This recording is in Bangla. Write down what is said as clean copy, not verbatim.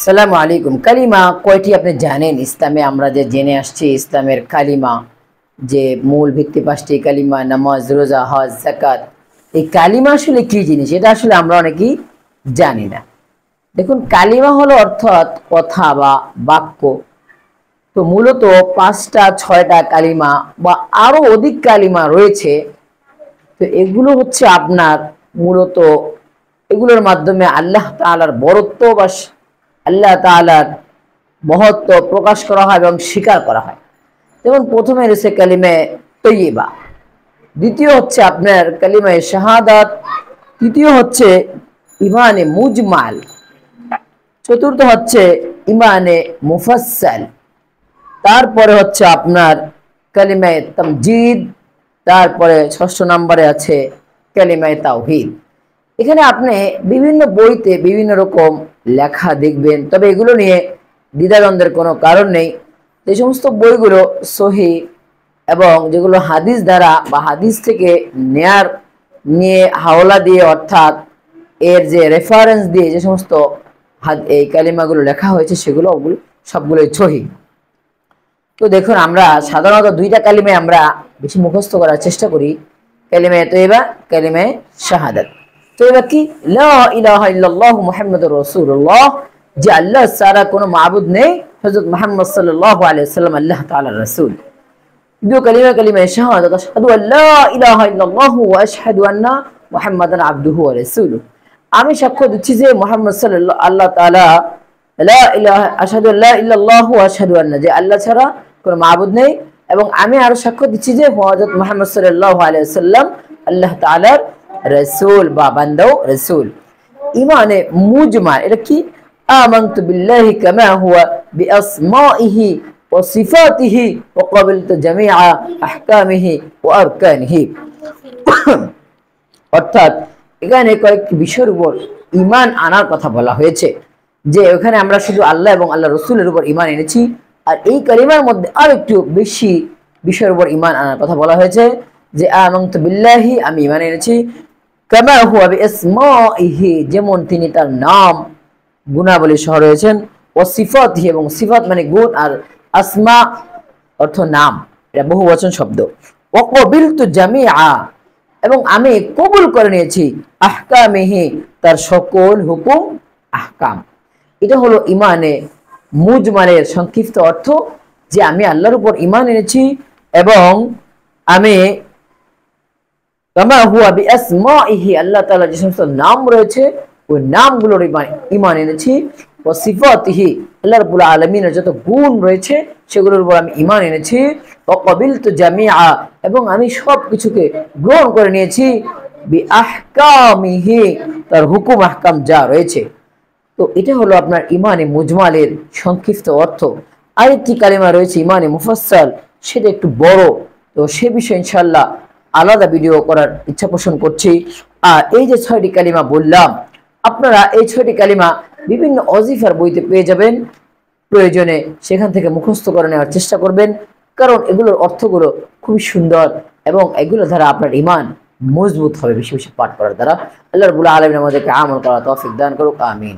সালামু আলাইকুম। কালিমা কয়টি আপনি জানেন? ইসলামে আমরা যে জেনে আসছি ইসলামের কালিমা যে মূল ভিত্তি 5টি কালিমা, নামাজ, রোজা, হজ, যাকাত। এই কালিমা আসলে কি জিনিস এটা আসলে আমরা অনেকেই জানি না। দেখুন, কালিমা হলো অর্থাৎ কথা বা বাক্য। তো মূলত 5টা 6টা কালিমা বা আরো অধিক কালিমা রয়েছে। তো এগুলো হচ্ছে আপনার মূলত এগুলোর মাধ্যমে আল্লাহ তাআলার বরত্ব বা আল্লাহ তাআলার মহত্ব প্রকাশ করা হয় এবং স্বীকার করা হয়। যেমন প্রথমে রয়েছে কালিমে তৈয়বা, দ্বিতীয় হচ্ছে আপনার কালিমে শাহাদাত, তৃতীয় হচ্ছে ইমানে মুজমাল, চতুর্থ হচ্ছে ইমানে মুফাসসাল, তারপরে হচ্ছে আপনার কালিমে তামজিদ, তারপরে 6 নম্বরে আছে কালিমে তাওহীদ। এখানে আপনি বিভিন্ন বইতে বিভিন্ন রকম লেখা দেখবেন, তবে এগুলো নিয়ে দ্বিধাদ্বন্দ্বের কোনো কারণ নেই। যে সমস্ত বইগুলো সহি এবং যেগুলো হাদিস দ্বারা বা হাদিস থেকে নিয়ে হাওলা দিয়ে অর্থাৎ এর যে রেফারেন্স দিয়ে যে সমস্ত এই কালিমাগুলো লেখা হয়েছে সেগুলো সবগুলোই সহি। তো দেখুন, আমরা সাধারণত 2টা কালিমে আমরা বেশি মুখস্থ করার চেষ্টা করি, কালিমে তৈয়বা, কালিমে শাহাদাত। তৈয়বা কি? লা ইলাহা ইল্লাল্লাহু মুহাম্মাদুর রাসূলুল্লাহ, যে আল্লাহ ছাড়া কোনো মাবুদ নেই, হযরত মুহাম্মদ সাল্লাল্লাহু আলাইহি ওয়াসাল্লাম আল্লাহ তাআলার রাসূল। দ্বিতীয় কালিমা কালিমে শাহাদাত, আশহাদু আল্লা ইলাহা ইল্লাল্লাহু ওয়া আশহাদু আন্না মুহাম্মাদান আবদুহু ওয়া রাসূলুহু, আমি সাক্ষ্য দিচ্ছি যে মুহাম্মদ সাল্লাল্লাহু আল্লাহ তাআলা লা ইলাহা আশহাদু আল্লা ইল্লাল্লাহু ওয়া আশহাদু আন্না, যে আল্লাহ ছাড়া কোনো মাবুদ নেই, এবং আমি আরো সাক্ষ্য দিচ্ছি যে হযরত মুহাম্মদ সাল্লাল্লাহু আলাইহি ওয়াসাল্লাম আল্লাহ তাআলার রাসূল বা বান্দা ও রাসূল। ইমানে মুজমাল, এটা কি? আমানতু বিল্লাহি কামা হুয়া বিআসমাইহি ওয়া সিফাতিহি ওয়া ক্বাবিলতু জামিআ আহকামিহি ওয়া আরকানিহি। অর্থাৎ এখানে কয়েকটি বিষয়ের উপর ঈমান আনার কথা বলা হয়েছে, যে ওখানে আমরা শুধু আল্লাহ এবং আল্লাহ রাসূলের উপর ঈমান এনেছি, আর এই কালিমার মধ্যে আরেকটু বেশি বিষয়ের উপর ঈমান আনার কথা বলা হয়েছে, যে আমানতু বিল্লাহি, আমি ঈমান এনেছি, কামা হুয়া বিআসমাইহি, যেমন তিনি তার নাম গুণাবলী সহ রয়েছেন, ও সিফাতিহি, এবং সিফাত মানে গুণ, আর আসমা অর্থ নাম, এটা বহুবচন শব্দ। ও ক্বাবিলতু জামিআ, এবং আমি কবুল করে নিয়েছি, আহকামিহি, তার সকল হুকুম আহকাম। এটা হলো ইমানে মুজমালের সংক্ষিপ্ত অর্থ, যে আমি আল্লাহর উপর ঈমান এনেছি এবং আমি কামা হুয়া বিআসমাইহি, আল্লাহ তাআলার যে সমস্ত নাম রয়েছে ওই নামগুলোর ঈমান এনেছি, ওয়া সিফাতিহি, আল্লাহ রাব্বুল আলামিনের যত গুণ রয়েছে সেগুলোর উপর আমি ঈমান এনেছি, ওয়া ক্বাবিলতু জামিআ, এবং আমি সব কিছুকে গ্রহণ করে নিয়েছি, বিআহকামিহি, তার হুকুম আহকাম যা রয়েছে। তো এটা হলো আপনার ইমানে মুজমালের সংক্ষিপ্ত অর্থ। আরেকটি কালিমা রয়েছে ইমানে মুফাসসাল, সেটা একটু বড়, তো সে বিষয়ে ইনশাআল্লাহ আলাদা ভিডিও করার ইচ্ছা পোষণ করছি। আর এই যে 6টি কালিমা বললাম, আপনারা এই 6টি কালিমা বিভিন্ন ওয়াজিফার বইতে পেয়ে যাবেন, প্রয়োজনে সেখান থেকে মুখস্থ করে নেওয়ার চেষ্টা করবেন, কারণ এগুলোর অর্থগুলো খুবই সুন্দর এবং এগুলো দ্বারা আপনার ঈমান মজবুত হবে বেশি বেশি পাঠ করার দ্বারা। আল্লাহ রাব্বুল আলামিন আমাদেরকে আমল করার তৌফিক দান করুক, আমিন।